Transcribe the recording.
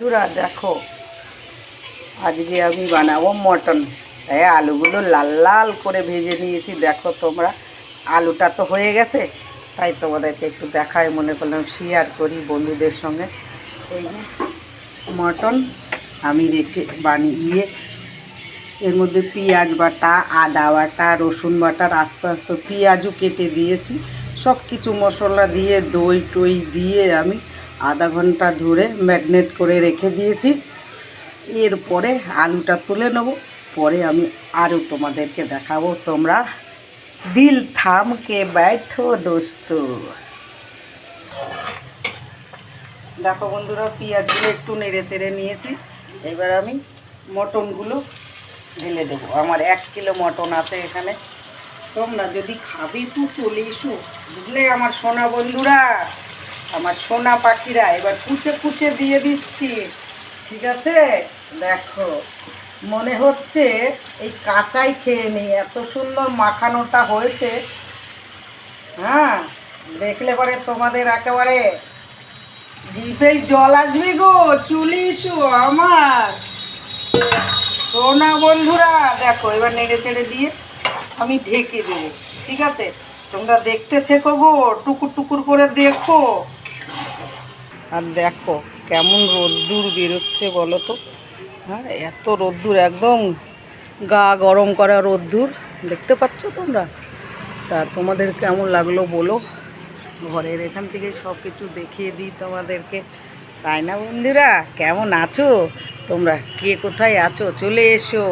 বন্ধুরা দেখো, আজকে আমি বানাবো মটন। তাই আলুগুলো লাল লাল করে ভেজে নিয়েছি। দেখো তোমরা, আলুটা তো হয়ে গেছে, তাই তোমাদেরকে একটু দেখায় মনে করলাম শেয়ার করি বন্ধুদের সঙ্গে। এই যে মটন আমি রেখে বানিয়ে এর মধ্যে পেঁয়াজ বাটা, আদা বাটা, রসুন বাটার আস্তে আস্তে পেঁয়াজও কেটে দিয়েছি। সব কিছু মশলা দিয়ে দই টই দিয়ে আমি আধা ঘন্টা ধরে ম্যাগনেট করে রেখে দিয়েছি। এরপরে আলুটা তুলে নেব, পরে আমি আরও তোমাদেরকে দেখাবো। তোমরা দিল থাম কে बैठो দোস্ত। দেখো বন্ধুরা, পেঁয়াজগুলো একটু নেড়ে চেড়ে নিয়েছি। এবার আমি মটনগুলো ঢেলে দেবো। আমার 1 কিলো মটন আছে এখানে। তোমরা যদি খাবি তো চলে এসো, বুঝলে আমার সোনা বন্ধুরা, আমার সোনা পাখিরা। এবার কুচে কুচে দিয়ে দিচ্ছি, ঠিক আছে? দেখো, মনে হচ্ছে এই কাঁচাই খেয়ে নিই, এত সুন্দর মাখানোটা হয়েছে। হ্যাঁ, দেখলে পরে তোমাদের একেবারে জিভেই জল আসবে গো, চলে এসো আমার সোনা বন্ধুরা। দেখো, এবার নেড়ে চেড়ে দিয়ে আমি ঢেকে দেবো, ঠিক আছে? তোমরা দেখতে থেকো গো, টুকুর টুকুর করে দেখো। আর দেখো কেমন রোদ্দুর বেরোচ্ছে বলো তো। হ্যাঁ, এত রোদ্দুর, একদম গা গরম করা রোদ্দুর, দেখতে পাচ্ছ তোমরা? তা তোমাদের কেমন লাগলো বলো। ঘরের এখান থেকে সব কিছু দেখিয়ে দিই তোমাদেরকে, তাই না বন্ধুরা? কেমন আছো তোমরা? কে কোথায় আছো চলে এসো।